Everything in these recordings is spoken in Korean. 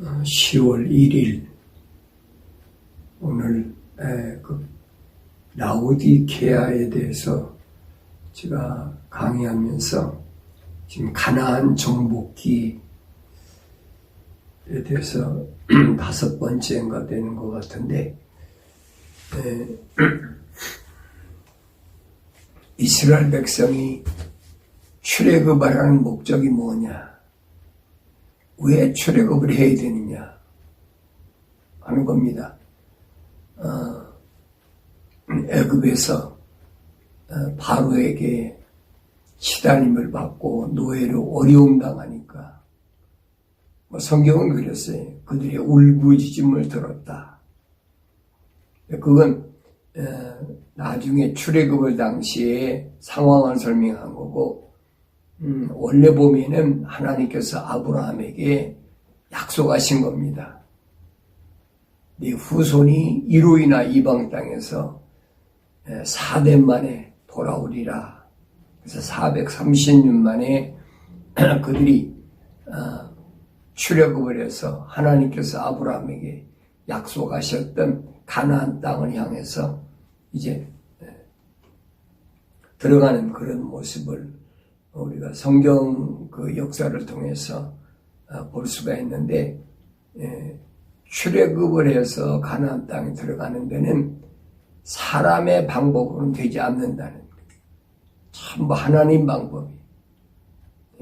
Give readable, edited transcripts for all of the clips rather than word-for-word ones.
10월 1일 오늘 그 라오디케아에 대해서 제가 강의하면서 지금 가나안 정복기에 대해서 5번째인가 되는 것 같은데 이스라엘 백성이 출애굽하라는 목적이 뭐냐? 왜 출애굽을 해야 되느냐 하는 겁니다. 애굽에서 바로에게 시달림을 받고 노예로 어려움 당하니까 성경은 그랬어요. 그들의 울부짖음을 들었다. 그건 나중에 출애굽을 당시에 상황을 설명한 거고, 원래 보면은 하나님께서 아브라함에게 약속하신 겁니다. 네 후손이 이로 인하 이방 땅에서 4대 만에 돌아오리라. 그래서 430년 만에 그들이 출애굽을 해서 하나님께서 아브라함에게 약속하셨던 가나안 땅을 향해서 이제 들어가는 그런 모습을 우리가 성경 그 역사를 통해서 볼 수가 있는데, 출애굽을 해서 가나안 땅에 들어가는 데는 사람의 방법으로는 되지 않는다는 거예요. 전부 하나님 방법이.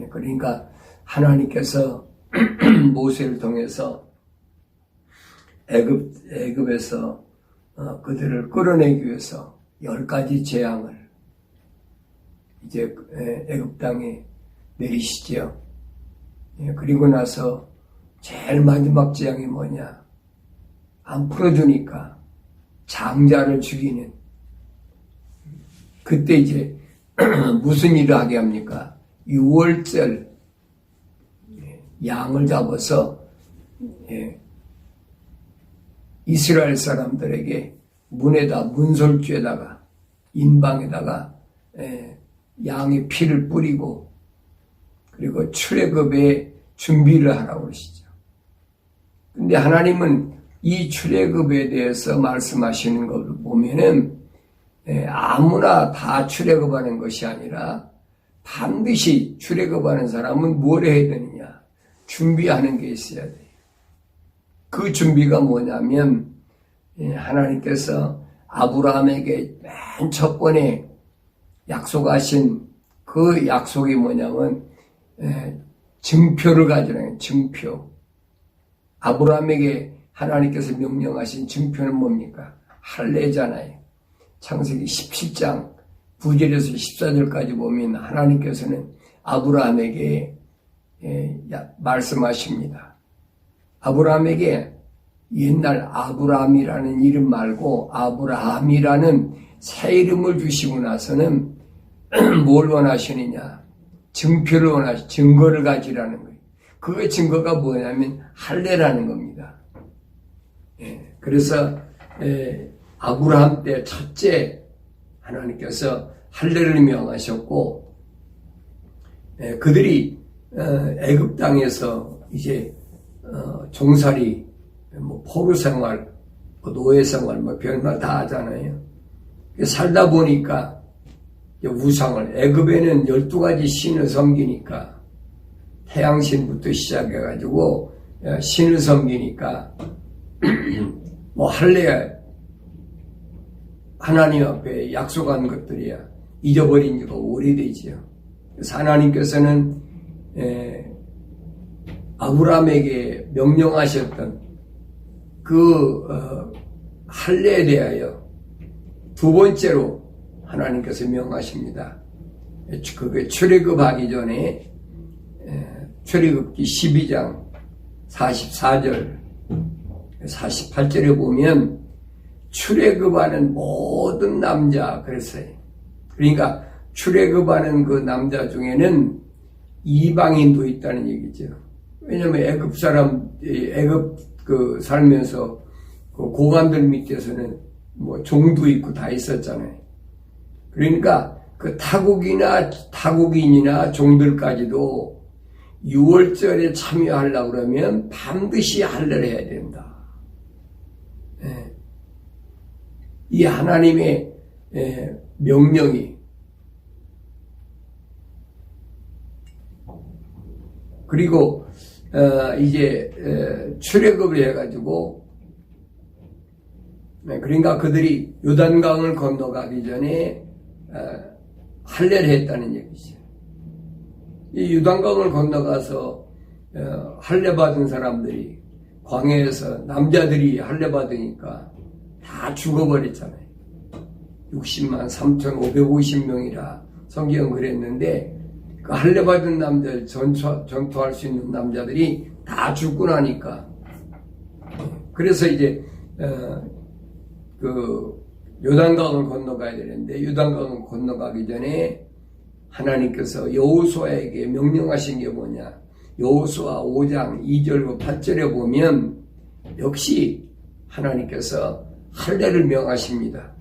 그러니까 하나님께서 모세를 통해서 애굽에서 그들을 끌어내기 위해서 10가지 재앙을 이제 애굽 땅에 내리시죠. 그리고 나서 제일 마지막 재앙이 뭐냐? 안 풀어주니까 장자를 죽이는. 그때 이제 무슨 일을 하게 합니까? 6월절 양을 잡아서 이스라엘 사람들에게 문설주에다가 인방에다가 양의 피를 뿌리고, 그리고 출애굽에 준비를 하라고 그러시죠. 근데 하나님은 이 출애굽에 대해서 말씀하시는 걸 보면은 아무나 다 출애굽하는 것이 아니라 반드시 출애굽하는 사람은 뭘 해야 되느냐? 준비하는 게 있어야 돼요. 그 준비가 뭐냐면 하나님께서 아브라함에게 맨 첫 번에 약속하신 그 약속이 뭐냐면 증표를 가지라는 증표. 아브라함에게 하나님께서 명령하신 증표는 뭡니까? 할례잖아요. 창세기 17장 9절에서 14절까지 보면 하나님께서는 아브라함에게 말씀하십니다. 아브라함에게 옛날 아브라함이라는 이름 말고 아브라함이라는 새 이름을 주시고 나서는 뭘 원하시느냐? 증표를 증거를 가지라는 거예요. 그 증거가 뭐냐면 할례라는 겁니다. 그래서 아브라함 때 첫째 하나님께서 할례를 명하셨고, 그들이 애굽 땅에서 이제 종살이, 포로 생활, 노예 생활, 별말 다 하잖아요. 살다 보니까 우상을, 애굽에는 12가지 신을 섬기니까, 태양신부터 시작해가지고 신을 섬기니까 할례야 하나님 앞에 약속한 것들이야 잊어버린 지가 오래되지요. 그래서 하나님께서는 아브라함에게 명령하셨던 그 할례에 대하여 두 번째로 하나님께서 명하십니다. 그게 출애굽하기 전에 출애굽기 12장 44절 48절에 보면 출애굽하는 모든 남자 그랬어요. 그러니까 출애굽하는 그 남자 중에는 이방인도 있다는 얘기죠. 왜냐하면 애굽 살면서 그 고관들 밑에서는 종도 있고 다 있었잖아요. 그러니까 그 타국인이나 종들까지도 유월절에 참여하려고 그러면 반드시 할례를 해야 된다. 예. 이 하나님의 명령이, 그리고 이제 출애굽을 해가지고, 그러니까 그들이 요단강을 건너가기 전에 할례를 했다는 얘기죠. 이 요단강을 건너가서 할례 받은 사람들이, 광야에서 남자들이 할례 받으니까 다 죽어버렸잖아요. 60만 3,550명이라 성경은 그랬는데, 그 할례 받은 남들, 전투할 수 있는 남자들이 다 죽고 나니까, 그래서 이제 그 요단강을 건너가야 되는데, 요단강을 건너가기 전에 하나님께서 여호수아에게 명령하신 게 뭐냐? 여호수아 5장 2절과 8절에 보면 역시 하나님께서 할례를 명하십니다.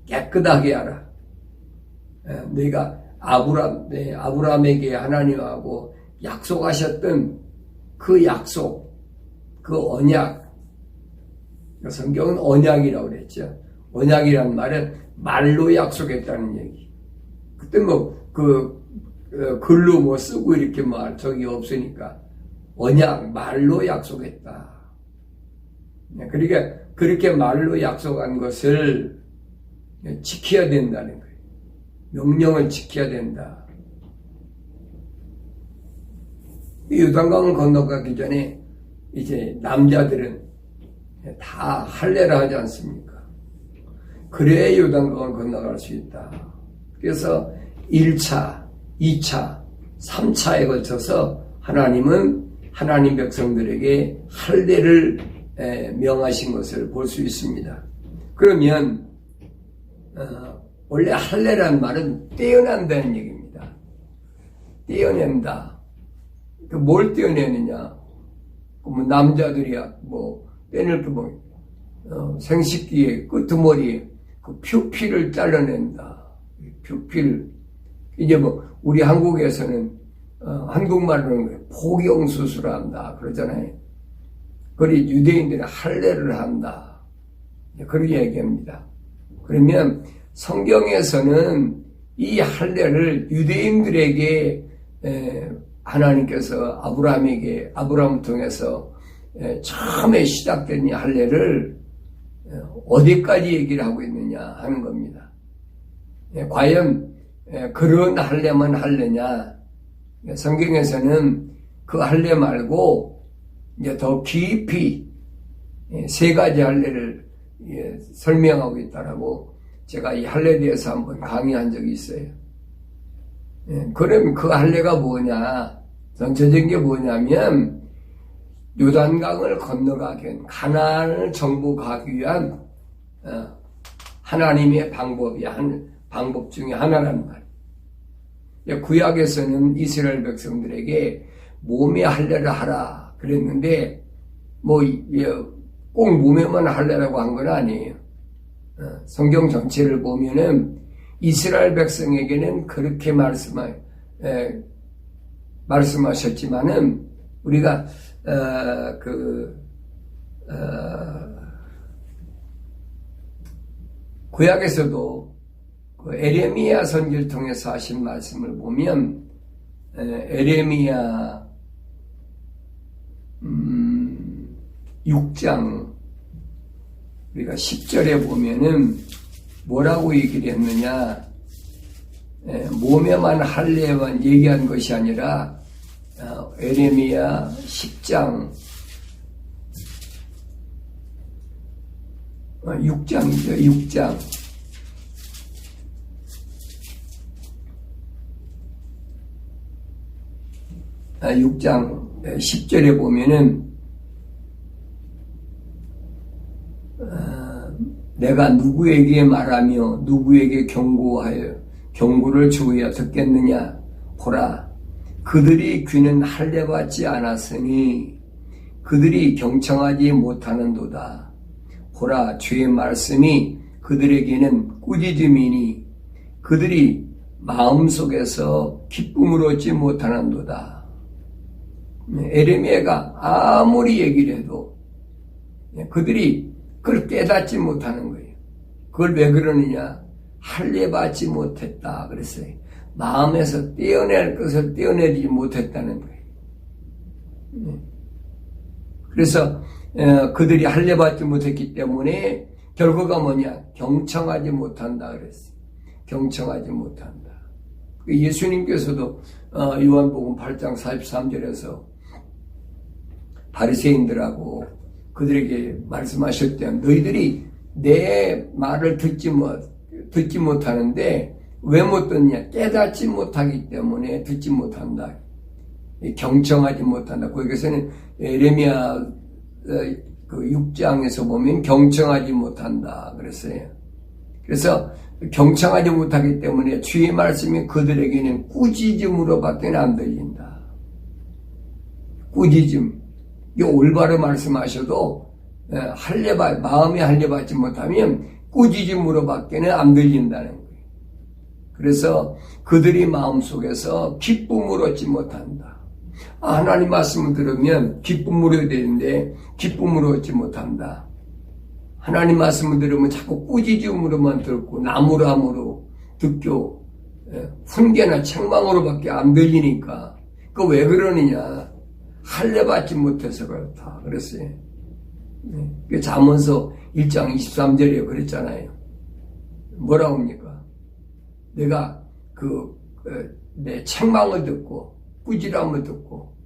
깨끗하게 하라. 너희가 아브라함에게 하나님하고 약속하셨던 그 약속, 그 언약, 성경은 언약이라고 그랬죠. 언약이란 말은 말로 약속했다는 얘기. 그때 글로 쓰고 이렇게 적이 없으니까 언약, 말로 약속했다. 그러니까 그렇게 말로 약속한 것을 지켜야 된다는 거예요. 명령을 지켜야 된다. 요단강을 건너가기 전에 이제 남자들은 다 할례를 하지 않습니까? 그래야 요단강을 건너갈 수 있다. 그래서 1차, 2차, 3차에 걸쳐서 하나님은 하나님 백성들에게 할례를 명하신 것을 볼 수 있습니다. 그러면 원래 할례란 말은 떼어낸다는 얘기입니다. 떼어낸다. 뭘 떼어내느냐? 남자들이야 떼낼 생식기의 끄트머리에 그 표피를 잘라낸다. 표피를 이제 우리 한국에서는 한국말로는 포경수술한다 그러잖아요. 그리 유대인들은 할례를 한다. 그렇게 얘기합니다. 그러면 성경에서는 이 할례를 유대인들에게 하나님께서 아브라함을 통해서 처음에 시작된 이 할례를 어디까지 얘기를 하고 있느냐 하는 겁니다. 과연 그런 할례만 할례냐? 성경에서는 그 할례 말고 이제 더 깊이 3가지 할례를 설명하고 있다라고 제가 이 할례에 대해서 한번 강의한 적이 있어요. 그럼 그 할례가 뭐냐? 전체적인 게 뭐냐면 요단강을 건너가기 위한 가나안을 정복하기 위한 하나님의 방법 중에 하나란 말이에요. 구약에서는 이스라엘 백성들에게 몸에 할례를 하라 그랬는데 꼭 몸에만 할례라고 한 건 아니에요. 성경 전체를 보면은 이스라엘 백성에게는 그렇게 말씀하셨지만은 우리가 구약에서도 에레미야 선지를 통해서 하신 말씀을 보면 에레미야 6장 우리가 10절에 보면은 뭐라고 얘기를 했느냐? 몸에만 할례만 얘기한 것이 아니라 에레미야 10장 6장이죠. 6장 6장 10절에 보면은 내가 누구에게 말하며 누구에게 경고를 주어야 듣겠느냐? 보라, 그들이 귀는 할례 받지 않았으니 그들이 경청하지 못하는도다. 보라, 주의 말씀이 그들에게는 꾸짖음이니 그들이 마음속에서 기쁨을 얻지 못하는도다. 에레미야가 아무리 얘기를 해도 그들이 그걸 깨닫지 못하는 거예요. 그걸 왜 그러느냐? 할례받지 못했다 그랬어요. 마음에서 떼어낼 것을 떼어내지 못했다는 거예요. 그래서 그들이 할례받지 못했기 때문에 결과가 뭐냐? 경청하지 못한다 그랬어요. 경청하지 못한다. 예수님께서도 요한복음 8장 43절에서 바리새인들하고 그들에게 말씀하셨대요. 너희들이 내 말을 듣지 못하는데 왜 못 듣냐? 깨닫지 못하기 때문에 듣지 못한다. 경청하지 못한다. 거기서는 에레미야 그 6장에서 보면 경청하지 못한다 그랬어요. 그래서 경청하지 못하기 때문에 주의 말씀이 그들에게는 꾸짖음으로 밖에 안 들린다. 꾸짖음. 이 올바로 말씀하셔도 마음에 할례받지 못하면 꾸짖음으로 밖에는 안 들린다는 거예요. 그래서 그들이 마음속에서 기쁨을 얻지 못한다. 하나님 말씀을 들으면 기쁨을 얻어야 되는데 기쁨을 얻지 못한다. 하나님 말씀을 들으면 자꾸 꾸짖음으로만 듣고 나무람으로 듣고 훈계나 책망으로밖에 안 들리니까 그 왜 그러느냐? 할례받지 못해서 그렇다 그랬어요. 잠언서 1장 23절에 그랬잖아요. 뭐라고 합니까? 내가 내 책망을 듣고 꾸지람을 듣고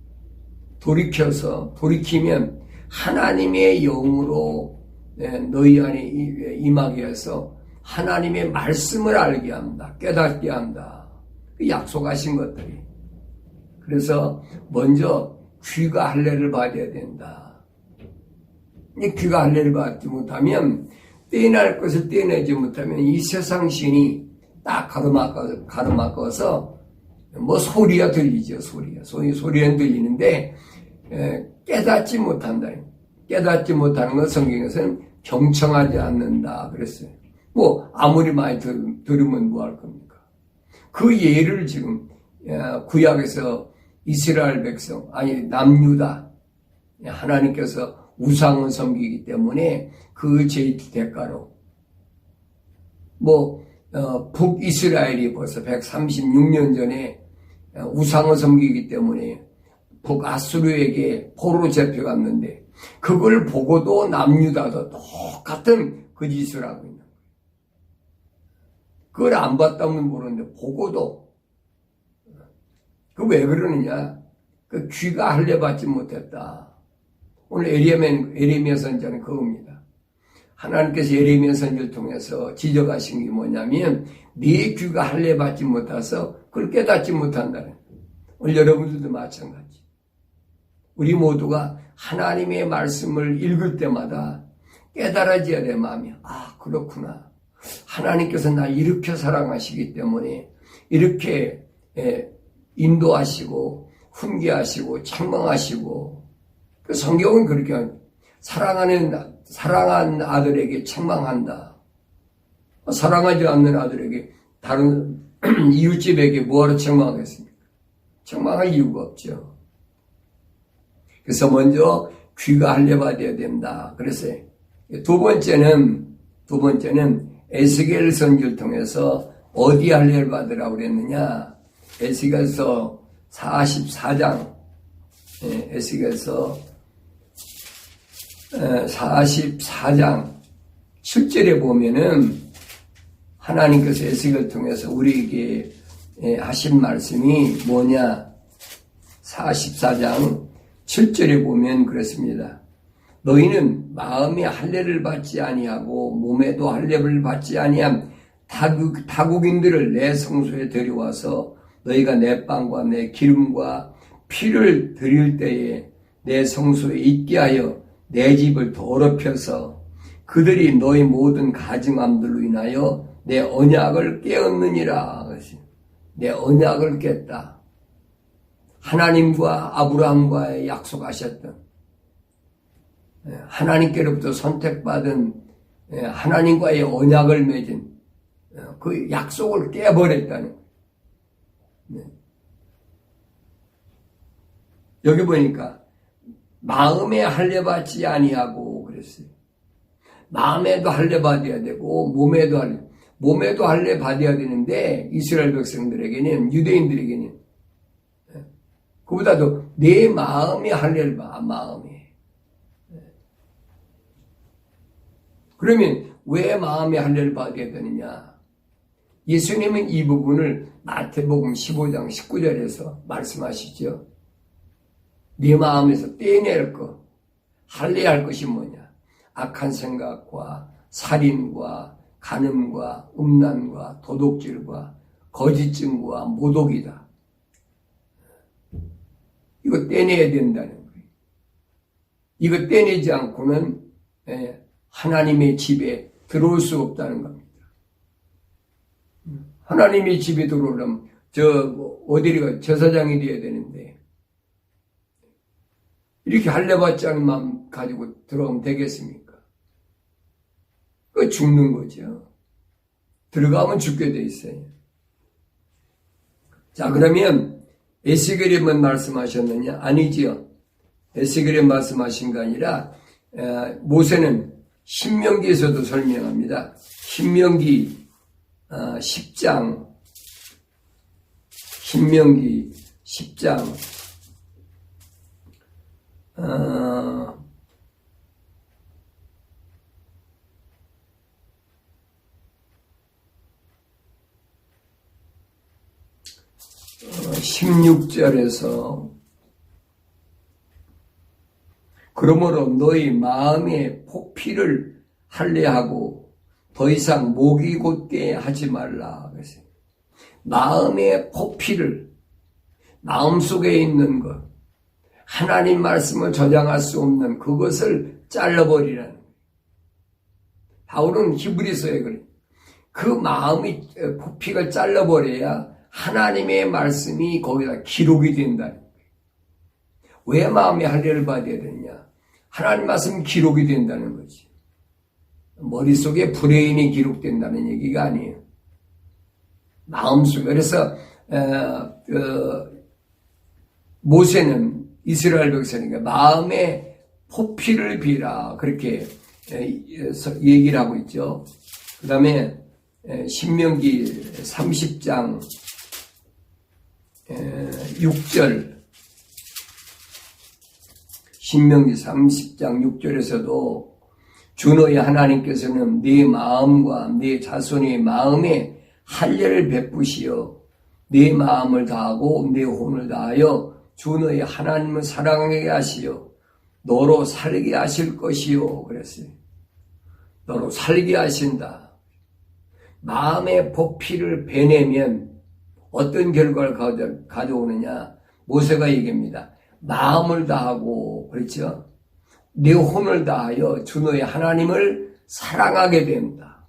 돌이키면 하나님의 영으로 너희 안에 임하게 해서 하나님의 말씀을 알게 한다. 깨닫게 한다. 약속하신 것들이. 그래서 먼저 귀가 할례를 받아야 된다. 이 귀가 할례를 받지 못하면 떼어낼 것을 떼어내지 못하면 이 세상 신이 딱 가로막아서 뭐 소리가 들리죠. 소리는 들리는데 깨닫지 못한다. 깨닫지 못하는 것 성경에서는 경청하지 않는다 그랬어요. 뭐 아무리 많이 들으면 뭐 할 겁니까? 그 예를 지금 구약에서 이스라엘 백성 남유다 하나님께서 우상을 섬기기 때문에 그 죄의 대가로 북이스라엘이 벌써 136년 전에 우상을 섬기기 때문에 북아수르에게 포로로 잡혀갔는데 그걸 보고도 남유다도 똑같은 그 짓을 하고 있는 거예요. 그걸 안 봤다면 모르는데 보고도 그 왜 그러느냐? 그 귀가 할례받지 못했다. 오늘 에레미야 선지자는 그겁니다. 하나님께서 에레미야 선지를 통해서 지적하신 게 뭐냐면 네 귀가 할례받지 못해서 그걸 깨닫지 못한다는 거예요. 오늘 여러분들도 마찬가지. 우리 모두가 하나님의 말씀을 읽을 때마다 깨달아져야 될 마음이 그렇구나. 하나님께서 나 이렇게 사랑하시기 때문에 이렇게 인도하시고 훈계하시고 책망하시고 그 성경은 그렇게 사랑한 아들에게 책망한다. 사랑하지 않는 아들에게 다른 이웃집에게 뭐하러 책망하겠습니까? 책망할 이유가 없죠. 그래서 먼저 귀가 할례받아야 된다. 그래서 두 번째는 에스겔 선지를 통해서 어디 할례를 받으라고 그랬느냐? 에스겔서 44장, 에스겔서 44장 7절에 보면은 하나님께서 에스겔을 통해서 우리에게 하신 말씀이 뭐냐? 44장 7절에 보면 그렇습니다. 너희는 마음에 할례를 받지 아니하고 몸에도 할례를 받지 아니한 타국인들을 내 성소에 데려와서 너희가 내 빵과 내 기름과 피를 드릴 때에 내 성소에 있게 하여 내 집을 더럽혀서 그들이 너희 모든 가증함들로 인하여 내 언약을 깨었느니라. 내 언약을 깼다. 하나님과 아브라함과의 약속하셨던 하나님께로부터 선택받은 하나님과의 언약을 맺은 그 약속을 깨버렸다는 거예요. 여기 보니까 마음에 할례받지 아니하고 그랬어요. 마음에도 할례받아야 되고 몸에도 할례받아야 되는데 이스라엘 백성들에게는 유대인들에게는 그보다도 내 마음에 할례를 받아. 마음에. 그러면 왜 마음에 할례를 받아야 되느냐? 예수님은 이 부분을 마태복음 15장 19절에서 말씀하시죠. 네 마음에서 떼낼 것, 할례할 것이 뭐냐? 악한 생각과 살인과 간음과 음란과 도둑질과 거짓 증거와 모독이다. 이거 떼내야 된다는 거예요. 이거 떼내지 않고는 하나님의 집에 들어올 수 없다는 겁니다. 하나님의 집에 들어오려면 어디가 제사장이 되어야 되는데 이렇게 할례받지 않은 마음 가지고 들어오면 되겠습니까? 그 죽는 거죠. 들어가면 죽게 돼 있어요. 자, 그러면 에스겔에만 말씀하셨느냐? 아니지요. 에스겔에 말씀하신 거 아니라 모세는 신명기에서도 설명합니다. 신명기 10장 신명기 10장 16절에서 그러므로 너희 마음의 포피를 할례하고 더 이상 목이 곧게 하지 말라. 그랬어요. 마음의 포피를 마음속에 있는 것 하나님 말씀을 저장할 수 없는 그것을 잘라버리라는 거예요. 바울은 히브리서에 그래요. 그 마음이 포피가 잘라버려야 하나님의 말씀이 거기다 기록이 된다는 거예요. 왜 마음의 할례를 받아야 되느냐? 하나님 말씀이 기록이 된다는 거지. 머릿속에 브레인이 기록된다는 얘기가 아니에요. 마음속에. 그래서 모세는 이스라엘 백성에게 마음의 포피를 비라 그렇게 얘기를 하고 있죠. 그 다음에 신명기 30장 6절 신명기 30장 6절에서도 주 너희 하나님께서는 네 마음과 네 자손의 마음에 할례를 베푸시어 네 마음을 다하고 네 혼을 다하여 주 너희 하나님을 사랑하게 하시어 너로 살게 하실 것이요 그랬어요. 너로 살게 하신다. 마음의 포피를 베내면 어떤 결과를 가져오느냐? 모세가 얘기합니다. 마음을 다하고 그렇죠? 내 혼을 다하여 주 너희 하나님을 사랑하게 된다.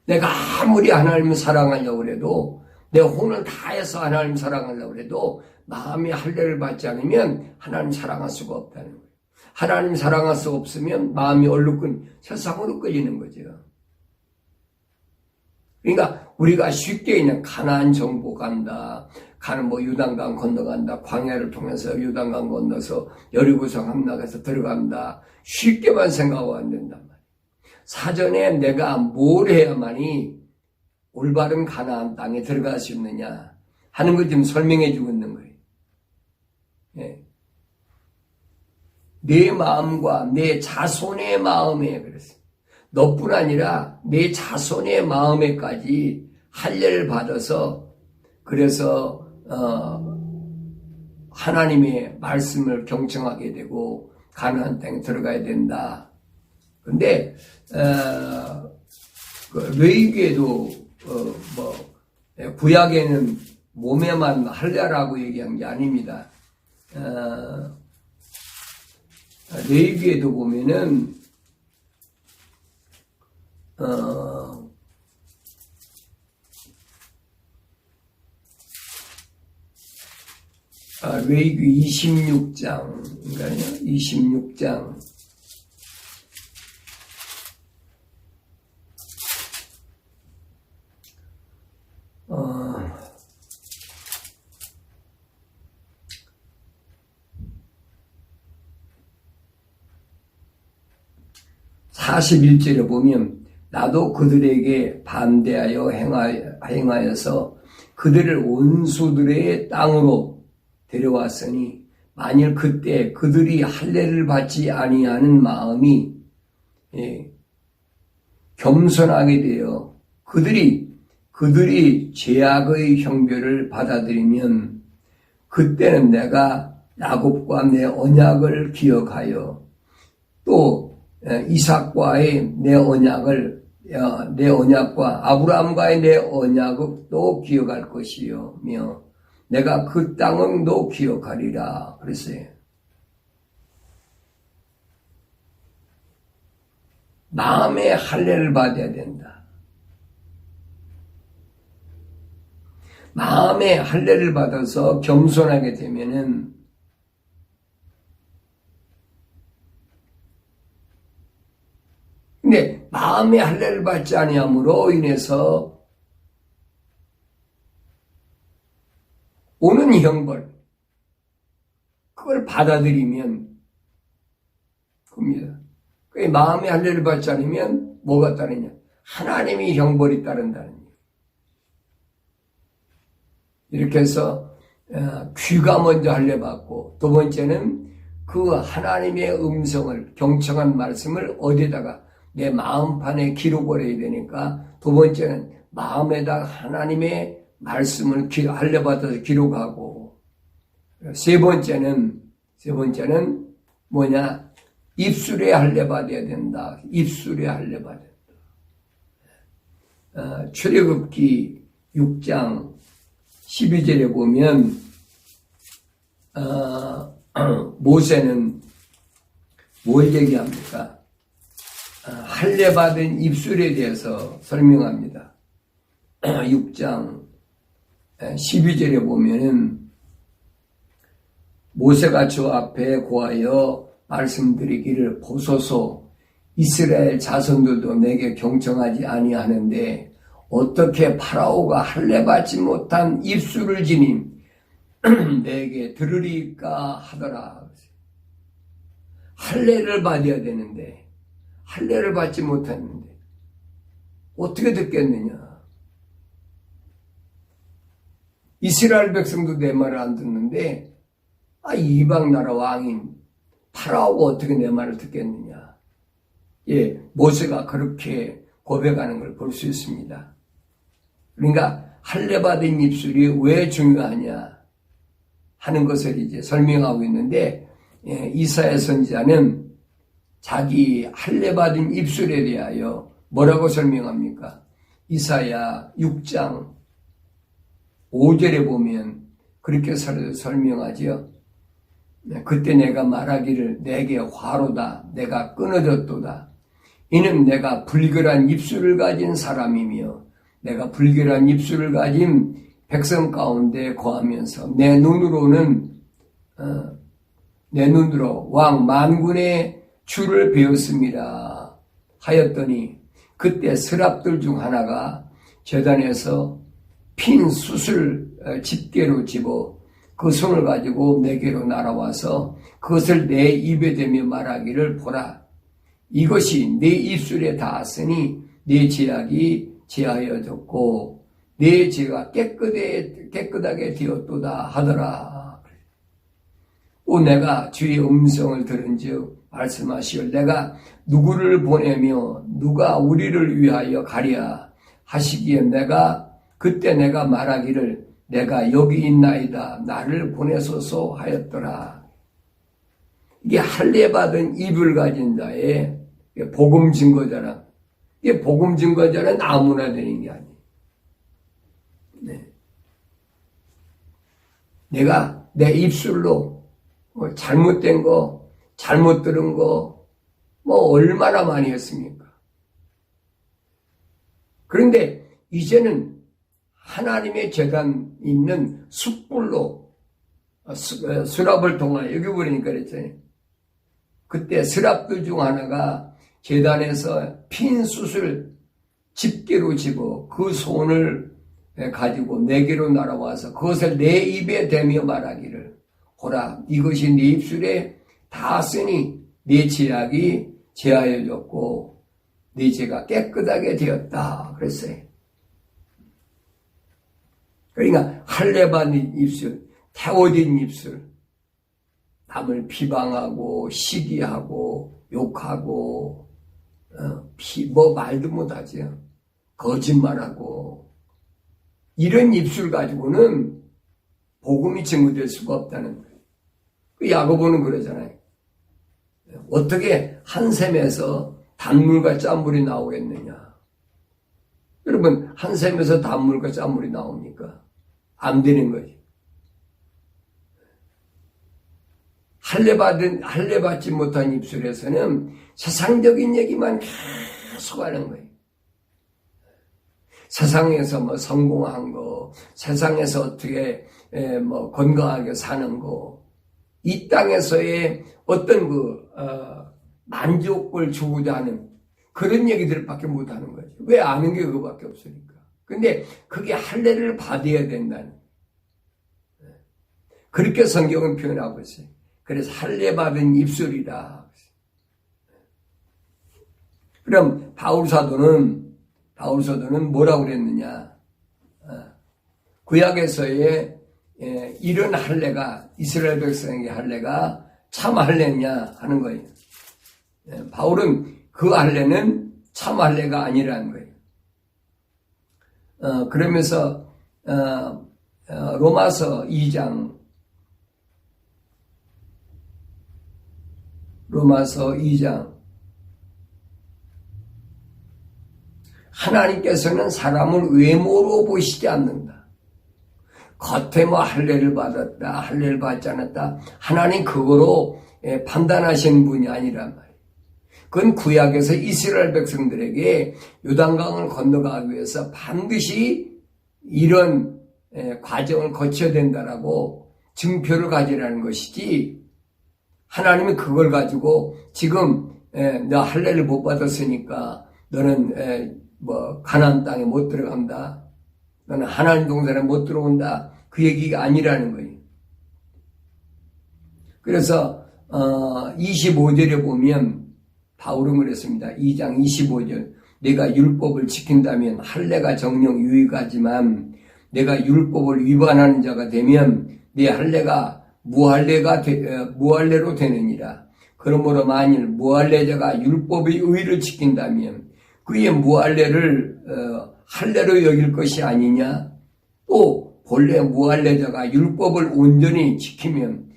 내가 아무리 하나님을 사랑하려고 해도 내 혼을 다해서 하나님 사랑하려고 해도 마음의 할례를 받지 않으면 하나님 사랑할 수가 없다는 거예요. 하나님 사랑할 수 없으면 마음이 얼룩끈 세상으로 끌리는 거죠. 그러니까 우리가 쉽게 그냥 가나안 정복 간다. 요단강 건너간다. 광야를 통해서 요단강 건너서 여리고성 함락해서 들어간다. 쉽게만 생각하고 안 된단 말이에요. 사전에 내가 뭘 해야만이 올바른 가나안 땅에 들어갈 수 있느냐 하는 걸 지금 설명해 주고 있는 거예요. 예. 내 마음과 내 자손의 마음에 그랬어요. 너뿐 아니라 내 자손의 마음에까지 할례를 받아서 그래서 하나님의 말씀을 경청하게 되고 가나안 땅에 들어가야 된다. 근데 레위기에도 구약에는 몸에만 할례라고 얘기한 게 아닙니다. 레위기에도 보면은 레위기 26장인가요? 26장 26장 41절에 보면 나도 그들에게 반대하여 행하여서 그들을 원수들의 땅으로 데려왔으니 만일 그때 그들이 할례를 받지 아니하는 마음이 겸손하게 되어 그들이 죄악의 형벌을 받아들이면 그때는 내가 야곱과 내 언약을 기억하여 또 이삭과의 내 언약과 아브라함과의 내 언약도 기억할 것이며 내가 그 땅도 기억하리라 그랬어요. 마음의 할례를 받아야 된다. 마음의 할례를 받아서 겸손하게 되면은 근데 마음의 할례를 받지 아니함으로 인해서 오는 형벌 그걸 받아들이면 겁니다. 마음의 할례를 받지 않으면 뭐가 따르냐? 하나님이 형벌이 따른다는 얘기예요. 이렇게 해서 귀가 먼저 할례 받고 두 번째는 그 하나님의 음성을 경청한 말씀을 어디다가 내 마음판에 기록을 해야 되니까 두 번째는 마음에다 하나님의 말씀을 할례 받아서 기록하고 세 번째는 뭐냐? 입술에 할례 받아야 된다. 입술에 할례 받아야 된다. 출애굽기 6장 12절에 보면 모세는 뭘 얘기합니까? 할례 받은 입술에 대해서 설명합니다. 6장 12절에 보면은 모세가 주 앞에 고하여 말씀드리기를 보소서 이스라엘 자손들도 내게 경청하지 아니하는데 어떻게 파라오가 할례 받지 못한 입술을 지닌 내게 들으리까 하더라. 할례를 받아야 되는데 할례를 받지 못했는데 어떻게 듣겠느냐. 이스라엘 백성도 내 말을 안 듣는데 이방 나라 왕인 파라오가 어떻게 내 말을 듣겠느냐. 모세가 그렇게 고백하는 걸 볼 수 있습니다. 그러니까 할례 받은 입술이 왜 중요하냐 하는 것을 이제 설명하고 있는데 이사야 선지자는 자기 할례 받은 입술에 대하여 뭐라고 설명합니까? 이사야 6장 5절에 보면 그렇게 설명하지요. 그때 내가 말하기를 내게 화로다 내가 끊어졌도다. 이는 내가 불결한 입술을 가진 사람이며 내가 불결한 입술을 가진 백성 가운데 거하면서 내 눈으로 왕 만군의 주를 배웠습니다 하였더니 그때 서랍들 중 하나가 제단에서 핀 숯을 집게로 집어 그 손을 가지고 내게로 날아와서 그것을 내 입에 대며 말하기를 보라. 이것이 내 입술에 닿았으니 내 죄악이 제하여졌고 내 죄가 깨끗하게 되었도다 하더라. 또 내가 주의 음성을 들은즉 말씀하시길 내가 누구를 보내며 누가 우리를 위하여 가랴 하시기에 그때 내가 말하기를 내가 여기 있나이다 나를 보내소서 하였더라. 이게 할례 받은 입을 가진 자의 복음 증거자라. 이게 복음 증거자는 아무나 되는 게 아니에요. 내가 내 입술로 잘못된 거, 잘못 들은 거, 얼마나 많이 했습니까? 그런데 이제는 하나님의 제단 있는 숯불로 수랍을 통하여 여기 보니까 그랬잖아요. 그때 수랍들 중 하나가 제단에서 핀 숯을 집게로 집어 그 손을 가지고 내게로 날아와서 그것을 내 입에 대며 말하기를 보라 이것이 네 입술에 닿았으니 네 죄악이 제하여졌고 네 죄가 깨끗하게 되었다 그랬어요. 그러니까 할례받은 입술, 태워진 입술, 남을 비방하고 시기하고 욕하고 뭐 말도 못하죠. 거짓말하고 이런 입술 가지고는 복음이 증거될 수가 없다는 거예요. 그 야고보는 그러잖아요. 어떻게 한 샘에서 단물과 짠물이 나오겠느냐. 여러분 한 샘에서 단물과 짠물이 나옵니까? 안 되는 거지. 할례받지 못한 입술에서는 세상적인 얘기만 계속 하는 거예요. 세상에서 뭐 성공한 거, 세상에서 어떻게 뭐 건강하게 사는 거, 이 땅에서의 어떤 만족을 주고자 하는 그런 얘기들밖에 못 하는 거죠. 왜 아는 게 그거밖에 없으니까. 근데 그게 할례를 받아야 된다는 거예요. 그렇게 성경은 표현하고 있어요. 그래서 할례 받은 입술이다. 그럼 바울 사도는 뭐라고 그랬느냐? 구약에서의 이런 할례가 이스라엘 백성에게 할례가 참 할례냐 하는 거예요. 바울은 그 할례는 참 할례가 아니라는 거예요. 그러면서 로마서 2장 하나님께서는 사람을 외모로 보시지 않는다. 겉에 뭐 할례를 받았다, 할례를 받지 않았다. 하나님 그거로 판단하시는 분이 아니란 말이에요. 그건 구약에서 이스라엘 백성들에게 요단강을 건너가기 위해서 반드시 이런 과정을 거쳐야 된다라고 증표를 가지라는 것이지, 하나님은 그걸 가지고 지금 너 할례를 못 받았으니까 너는 뭐 가나안 땅에 못 들어간다, 너는 하나님 동산에 못 들어온다, 그 얘기가 아니라는 거예요. 그래서 25절에 보면 바울은 그랬습니다. 2장 25절, 내가 율법을 지킨다면 할례가 정녕 유익하지만 내가 율법을 위반하는 자가 되면 내 할례가 무할례로 되느니라. 그러므로 만일 무할례자가 율법의 의를 지킨다면 그의 무할례를 할례로 여길 것이 아니냐. 또 본래 무할례자가 율법을 온전히 지키면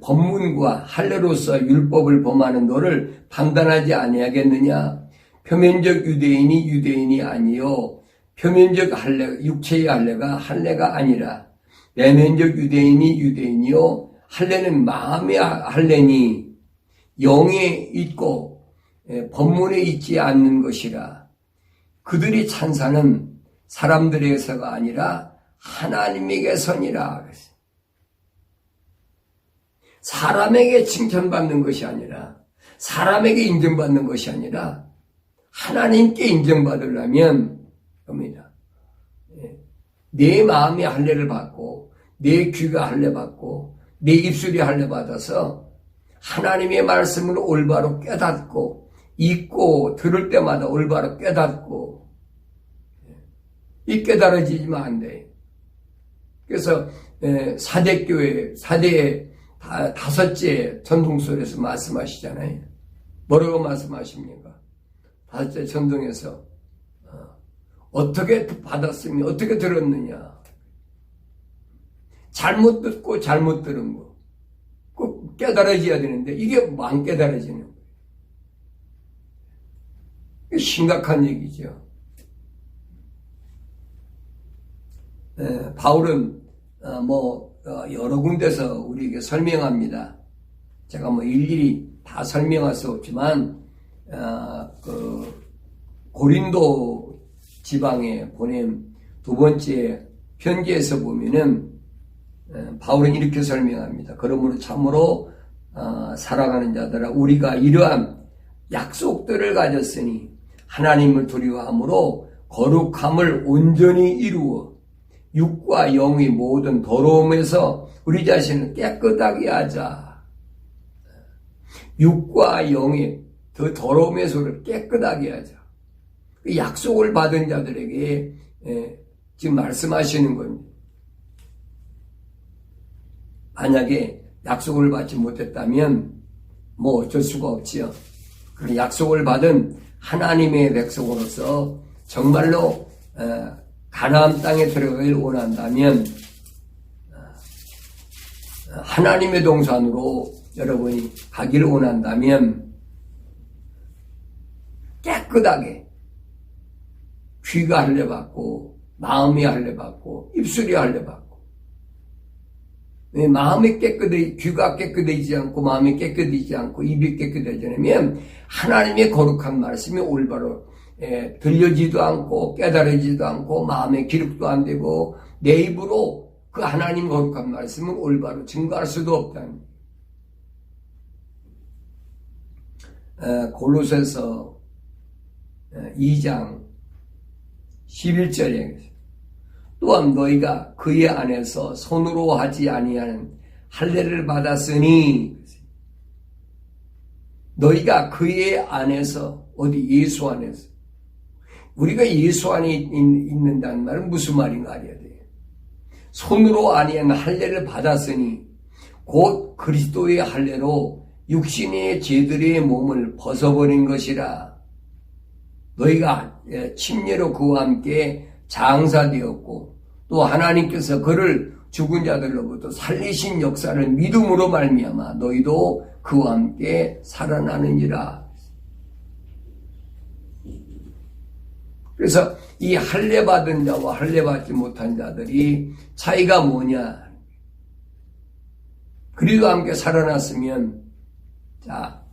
법문과 할례로서 율법을 범하는 너를 판단하지 아니하겠느냐. 표면적 유대인이 아니요 표면적 할례, 육체의 할례가 할례가 아니라 내면적 유대인이요 할례는 마음의 할례니 영에 있고 법문에 있지 않는 것이라. 그들이 찬사는 사람들에게서가 아니라 하나님에게서니라. 사람에게 칭찬받는 것이 아니라, 사람에게 인정받는 것이 아니라 하나님께 인정받으려면 겁니다. 내 마음이 할례를 받고 내 귀가 할례 받고 내 입술이 할례 받아서 하나님의 말씀을 올바로 깨닫고 읽고 들을 때마다 올바로 깨닫고, 이 깨달아지지만 안 돼. 그래서 사대교회 사대의 다섯째 전동설에서 말씀하시잖아요. 뭐라고 말씀하십니까? 다섯째 전동에서 어떻게 받았으며 어떻게 들었느냐. 잘못 듣고 잘못 들은 거 꼭 깨달아져야 되는데 이게 안 깨달아지는 거예요. 심각한 얘기죠. 바울은 여러 군데서 우리에게 설명합니다. 제가 일일이 다 설명할 수 없지만 고린도 지방에 보낸 두 번째 편지에서 보면은 바울은 이렇게 설명합니다. 그러므로 참으로 사랑하는 자들아, 우리가 이러한 약속들을 가졌으니 하나님을 두려워함으로 거룩함을 온전히 이루어 육과 영의 모든 더러움에서 우리 자신을 깨끗하게 하자. 육과 영의 더 더러움의 소를 깨끗하게 하자. 그 약속을 받은 자들에게 지금 말씀하시는 겁니다. 만약에 약속을 받지 못했다면 뭐 어쩔 수가 없지요. 그런 약속을 받은 하나님의 백성으로서 정말로 가나안 땅에 들어가길 원한다면 하나님의 동산으로 여러분이 가기를 원한다면 깨끗하게 귀가 할례받고 마음이 할례받고 입술이 할례받고 마음이 깨끗해 귀가 깨끗해지지 않고 마음이 깨끗해지지 않고 입이 깨끗해지지 않으면 하나님의 거룩한 말씀이 올바로 들려지지도 않고 깨달아지지도 않고 마음에 기록도 안 되고 내 입으로 그 하나님 거룩한 말씀을 올바로 증거할 수도 없다는 골로새서 2장 11절에 또한 너희가 그의 안에서 손으로 하지 아니하는 할례를 받았으니 너희가 그의 안에서 어디 예수 안에서 우리가 예수 안에 있는다는 말은 무슨 말인가 알아야 돼요. 손으로 아니한 할례를 받았으니 곧 그리스도의 할례로 육신의 죄들의 몸을 벗어버린 것이라. 너희가 침례로 그와 함께 장사되었고 또 하나님께서 그를 죽은 자들로부터 살리신 역사를 믿음으로 말미암아 너희도 그와 함께 살아나느니라. 그래서 이 할례 받은 자와 할례 받지 못한 자들이 차이가 뭐냐? 그리스도와 함께 살아났으면 자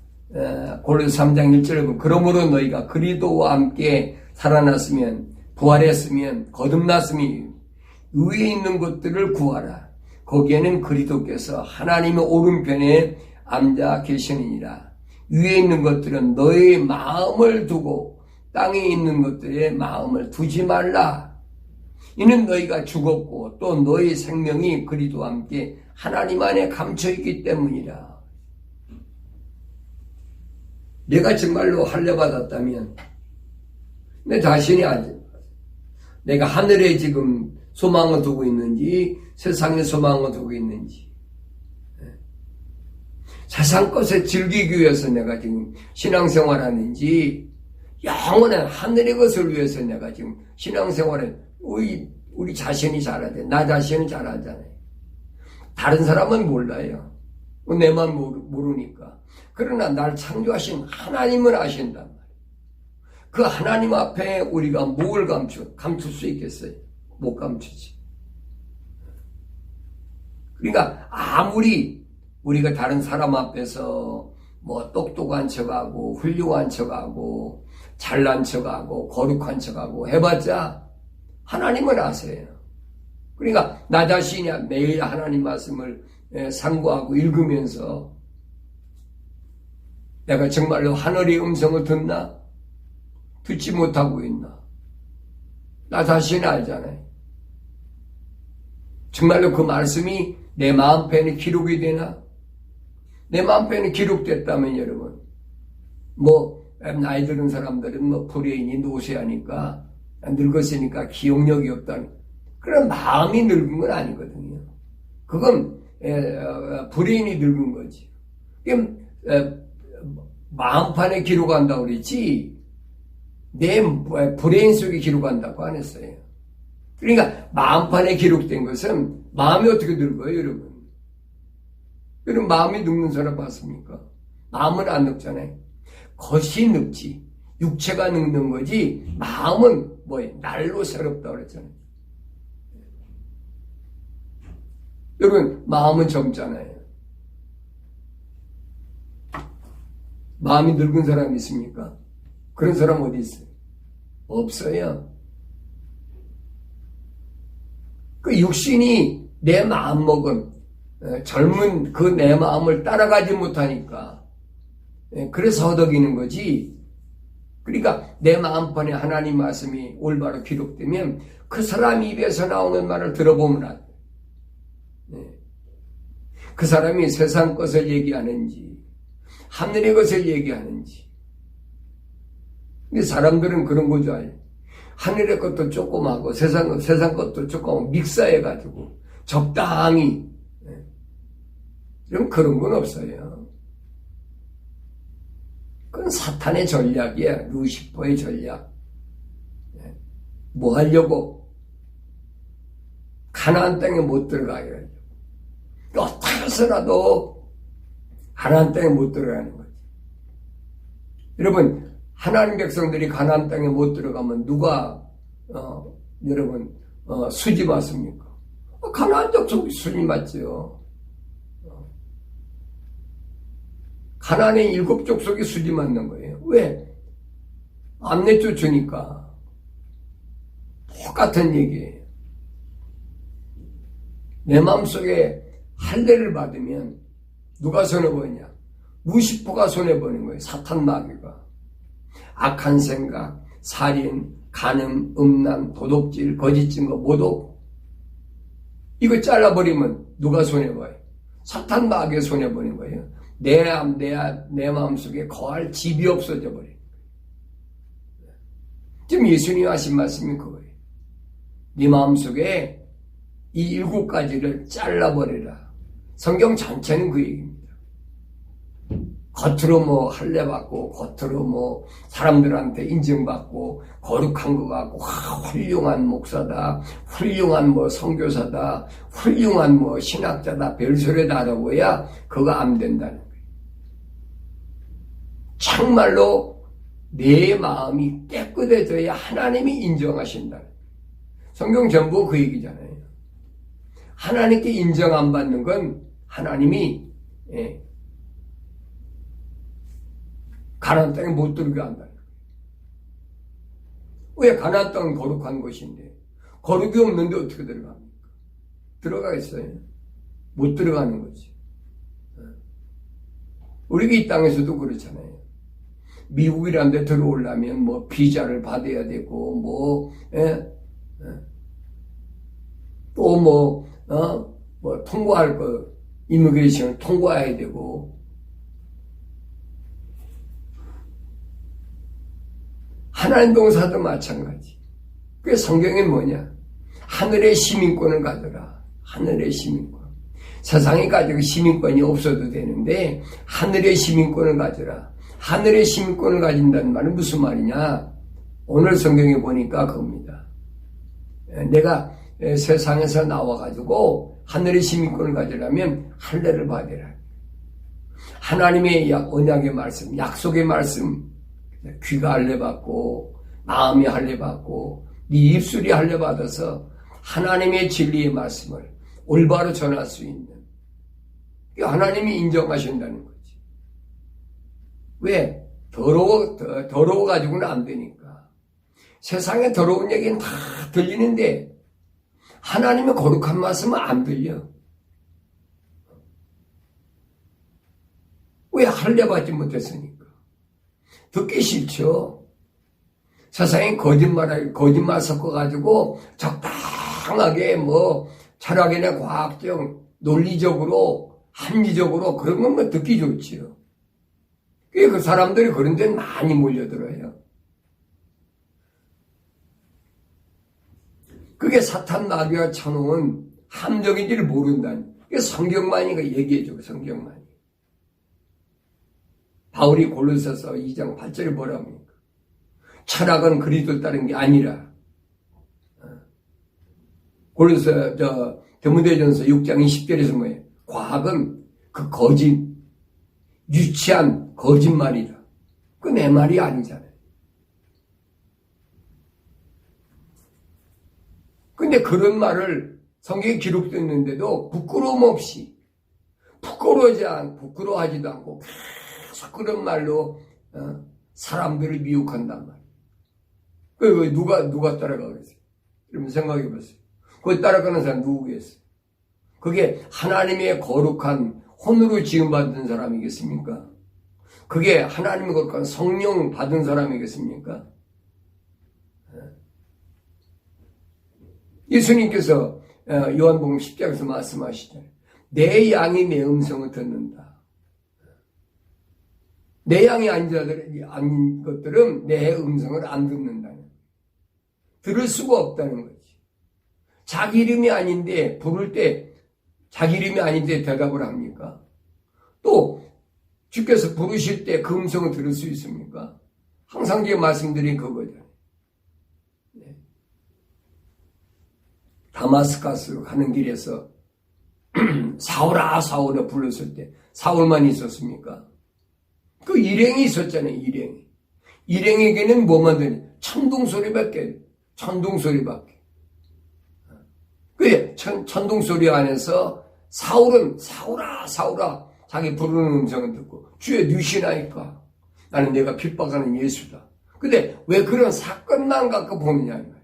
골로새 3장 1절에 보면 그러므로 너희가 그리스도와 함께 살아났으면 부활했으면 거듭났으면 위에 있는 것들을 구하라. 거기에는 그리스도께서 하나님의 오른편에 앉아 계시느니라. 위에 있는 것들은 너의 마음을 두고 땅에 있는 것들에 마음을 두지 말라. 이는 너희가 죽었고 또 너희 생명이 그리스도와 함께 하나님 안에 감춰있기 때문이라. 내가 정말로 할례 받았다면 내 자신이 내가 하늘에 지금 소망을 두고 있는지 세상에 소망을 두고 있는지 세상 것에 즐기기 위해서 내가 지금 신앙생활하는지 영원한 하늘의 것을 위해서 내가 지금 신앙생활을 우리 자신이 잘해야 돼. 나 자신은 잘하잖아요. 다른 사람은 몰라요. 내만 모르니까. 그러나 날 창조하신 하나님은 아신단 말이에요. 그 하나님 앞에 우리가 뭘 감출 수 있겠어요? 못 감추지. 그러니까 아무리 우리가 다른 사람 앞에서 뭐 똑똑한 척하고 훌륭한 척하고 잘난 척하고 거룩한 척하고 해봤자 하나님은 아세요. 그러니까 나 자신이 매일 하나님 말씀을 상고하고 읽으면서 내가 정말로 하늘의 음성을 듣나? 듣지 못하고 있나? 나 자신이 알잖아요. 정말로 그 말씀이 내 마음편에 기록이 되나? 내 마음편에 기록됐다면 여러분 나이 들은 사람들은 불효인이 노쇠하니까 늙었으니까 기억력이 없다는 그런 마음이 늙은 건 아니거든요. 그건 불효인이 늙은 거지. 마음판에 기록한다고 그랬지 내 브레인 속에 기록한다고 안 했어요. 그러니까 마음판에 기록된 것은 마음이 어떻게 늙어요 여러분? 여러분 마음이 늙는 사람 봤습니까? 마음은 안 늙잖아요. 겉이 늙지 육체가 늙는 거지 마음은 날로 새롭다 그랬잖아요. 여러분 마음은 젊잖아요. 마음이 늙은 사람이 있습니까? 그런 사람 어디 있어요? 없어요. 그 육신이 내 마음먹은 젊은 그 내 마음을 따라가지 못하니까 그래서 허덕이는 거지. 그러니까 내 마음판에 하나님 말씀이 올바로 기록되면 그 사람 입에서 나오는 말을 들어보면 안 돼. 그 사람이 세상 것을 얘기하는지 하늘의 것을 얘기하는지 근데 사람들은 그런 거 좋아해. 하늘의 것도 조그마하고 세상 것도 조금 믹서해가지고 적당히. 그런 건 없어요. 그건 사탄의 전략이야. 루시퍼의 전략. 뭐 하려고? 가나안 땅에 못 들어가게 하려고. 어떻게 해서라도 가나안 땅에 못 들어가는 거지. 여러분, 하나님 백성들이 가나안 땅에 못 들어가면 누가 여러분 수지 맞습니까? 가나안 족속이 수지 맞죠. 가나안의 7족속이 수지 맞는 거예요. 왜? 안 내쫓으니까. 똑같은 얘기예요. 내 마음속에 할례를 받으면 누가 손해보느냐? 루시퍼가 손해보는 거예요. 사탄 마귀가. 악한 생각, 살인, 간음, 음란, 도둑질, 거짓 증거, 모독. 이거 잘라버리면 누가 손해봐요? 사탄 마귀가 손해보는 거예요. 내 마음속에 거할 집이 없어져 버려요. 지금 예수님이 하신 말씀이 그거예요. 네 마음속에 이 7가지를 잘라버리라. 성경 전체는 그 얘기입니다. 겉으로 뭐 할례받고 겉으로 뭐 사람들한테 인정받고 거룩한 것 같고 훌륭한 목사다, 훌륭한 뭐 선교사다, 훌륭한 뭐 신학자다, 별소리다 하라고 해야 그거 안 된다는 거예요. 정말로 내 마음이 깨끗해져야 하나님이 인정하신다는 거예요. 성경 전부 그 얘기잖아요. 하나님께 인정 안 받는 건 하나님이 가나안 땅에 못 들어가게 한다는 거예요. 왜? 가나안 땅은 거룩한 곳인데 거룩이 없는데 어떻게 들어갑니까? 들어가겠어요? 못 들어가는 거지. 우리가 이 땅에서도 그렇잖아요. 미국이란 데 들어오려면 뭐 비자를 받아야 되고 또 통과할 거 이미그레이션을 통과해야 되고 하나님 동사도 마찬가지. 그게 성경에 뭐냐? 하늘의 시민권을 가져라. 하늘의 시민권. 세상에 가지고 시민권이 없어도 되는데 하늘의 시민권을 가져라. 하늘의 시민권을 가진다는 말은 무슨 말이냐? 오늘 성경에 보니까 그겁니다. 내가 세상에서 나와가지고 하늘의 시민권을 가지려면 할례를 받아라. 하나님의 언약의 말씀, 약속의 말씀, 귀가 할례받고 마음이 할례받고 네 입술이 할례받아서 하나님의 진리의 말씀을 올바로 전할 수 있는 하나님이 인정하신다는 거지. 왜? 더러워가지고는 안 되니까. 세상에 더러운 얘기는 다 들리는데 하나님의 거룩한 말씀은 안 들려. 왜? 할례받지 못했으니까. 듣기 싫죠. 세상에 거짓말 섞어가지고 적당하게 철학이나 과학적, 논리적으로, 합리적으로 그런 것만 듣기 좋지요. 그 사람들이 그런 데 많이 몰려들어요. 그게 사탄 마귀가 쳐놓은 함정인지를 모른다니. 그게 성경만이 얘기해줘, 성경만이. 바울이 골로새서 2장 8절에 뭐라 합니까? 철학은 그리스도를 따른 게 아니라. 디모데전서 6장 20절에서 뭐예요? 과학은 그 유치한 거짓말이다. 그 내 말이 아니잖아요. 근데 그런 말을 성경에 기록되어 있는데도 부끄러움 없이 부끄러워하지도 않고 계속 그런 말로 사람들을 미혹한단 말이에요. 그 누가 따라가겠어요? 여러분 생각해 보세요. 그걸 따라가는 사람 누구겠어요? 그게 하나님의 거룩한 혼으로 지음받은 사람이겠습니까? 그게 하나님의 거룩한 성령 받은 사람이겠습니까? 예수님께서 요한복음 10장에서 말씀하시잖아요. 내 양이 내 음성을 듣는다. 내 양이 아닌 것들은 내 음성을 안 듣는다는, 들을 수가 없다는 거지. 자기 이름이 아닌데 부를 때 자기 이름이 아닌데 대답을 합니까? 또 주께서 부르실 때 그 음성을 들을 수 있습니까? 항상 제가 말씀드린 그거죠. 네. 다마스커스 가는 길에서 사울아 사울아 불렀을 때 사울만 있었습니까? 그 일행이 있었잖아요. 일행에게는 뭐만 들리? 천둥소리밖에. 그 천둥소리 안에서 사울은 사울아 사울아 자기 부르는 음성을 듣고 주여 누시나이까 나는 내가 핍박하는 예수다. 근데 왜 그런 사건만 갖고 보느냐 이 말이야.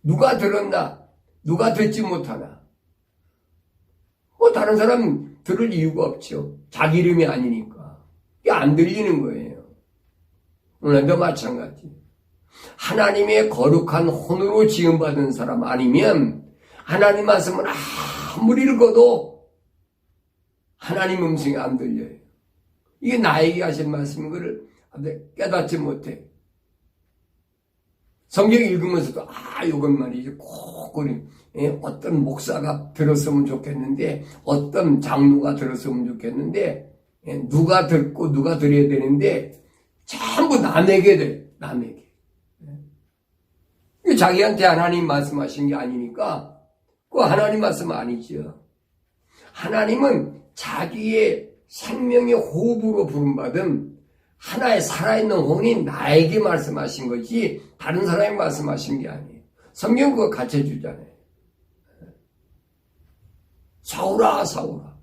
누가 들었나? 누가 듣지 못하나? 다른 사람 들을 이유가 없죠. 자기 이름이 아니니까. 이게 안 들리는 거예요. 오늘도 마찬가지. 하나님의 거룩한 혼으로 지음받은 사람 아니면 하나님 말씀을 아무리 읽어도 하나님 음성이 안 들려요. 이게 나에게 하신 말씀인 것을 깨닫지 못해. 성경 읽으면서도 이건 말이지 꼭 우리 어떤 목사가 들었으면 좋겠는데 어떤 장로가 들었으면 좋겠는데 누가 듣고 누가 들어야 되는데 전부 남에게 돼. 남에게. 자기한테 하나님 말씀하신 게 아니니까 그 하나님 말씀은 아니죠. 하나님은 자기의 생명의 호흡으로 부름받은 하나의 살아있는 혼이 나에게 말씀하신 거지 다른 사람이 말씀하신 게 아니에요. 성경 그거 가르쳐주잖아요. 사울아 사울아.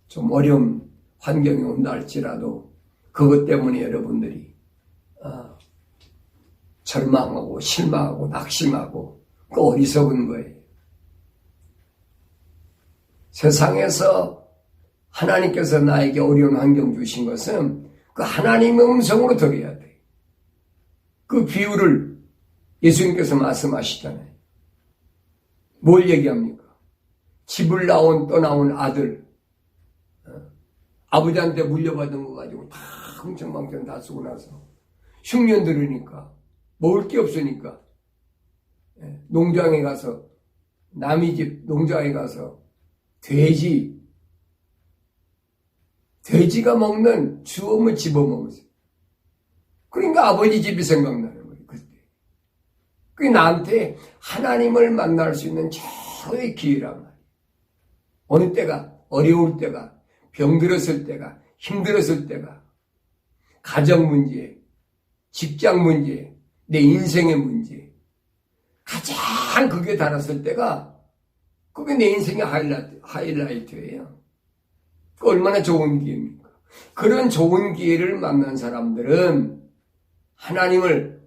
좀 어려운 환경이 온다 할지라도 그것 때문에 여러분들이 절망하고 실망하고 낙심하고 그 어리석은 거예요. 세상에서 하나님께서 나에게 어려운 환경 주신 것은 그 하나님의 음성으로 들어야 돼. 그 비유를 예수님께서 말씀하시잖아요. 뭘 얘기합니까? 집을 떠나온 아들, 아버지한테 물려받은 거 가지고 다 흥청망청 다 쓰고 나서 흉년 들으니까 먹을 게 없으니까 농장에 가서 남의 집 농장에 가서 돼지가 먹는 주엄을 집어먹었어요. 그러니까 아버지 집이 생각나는 거예요. 그때. 그게 나한테 하나님을 만날 수 있는 최고의 기회란 말이에요. 어느 때가 어려울 때가 병들었을 때가 힘들었을 때가 가정 문제, 직장 문제, 내 인생의 문제 가장 그게 달았을 때가 그게 내 인생의 하이라이트예요. 그 얼마나 좋은 기회입니까? 그런 좋은 기회를 만난 사람들은 하나님을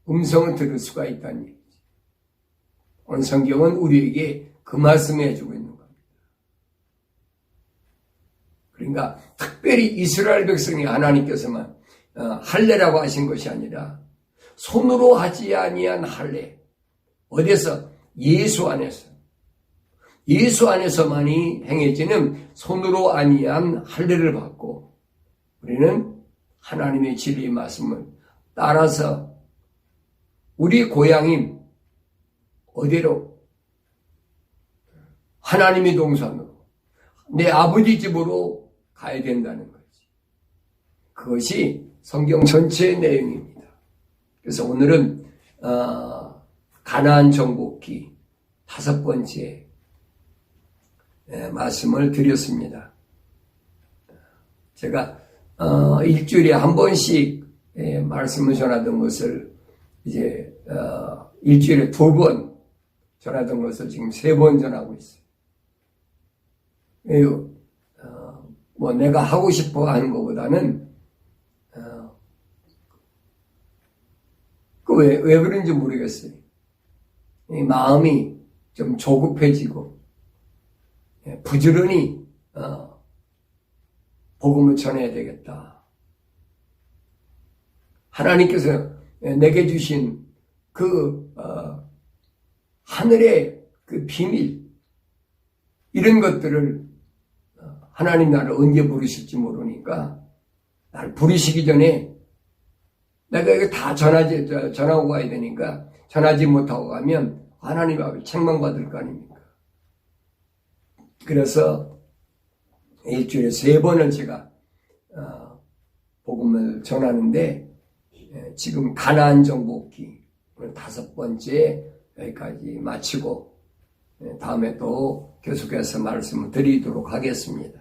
음성을 들을 수가 있다는 얘기죠. 오늘 성경은 우리에게 그 말씀을 해주고 있는 겁니다. 그러니까 특별히 이스라엘 백성이 하나님께서만 할례라고 하신 것이 아니라 손으로 하지 아니한 할례. 어디서? 예수 안에서만이 행해지는 손으로 아니한 할례를 받고 우리는 하나님의 진리의 말씀을 따라서 우리 고향인 어디로? 하나님의 동산으로 내 아버지 집으로 가야 된다는 거지. 그것이 성경 전체의 내용입니다. 그래서 오늘은 가나안 정복기 5번째 말씀을 드렸습니다. 제가 일주일에 한 번씩 말씀을 전하던 것을 이제 일주일에 2번 전하던 것을 지금 3번 전하고 있어요. 뭐 내가 하고 싶어 하는 것보다는 왜 그런지 모르겠어요. 이 마음이 좀 조급해지고 부지런히 복음을 전해야 되겠다. 하나님께서 내게 주신 그 하늘의 그 비밀, 이런 것들을 하나님 나를 언제 부르실지 모르니까 나를 부르시기 전에 내가 이거 다 전하고 가야 되니까 전하지 못하고 가면 하나님 앞에 책망받을 거 아닙니까? 그래서 일주일에 3번을 제가 복음을 전하는데 지금 가나안 정복기 오늘 5번째 여기까지 마치고 다음에 또 계속해서 말씀을 드리도록 하겠습니다.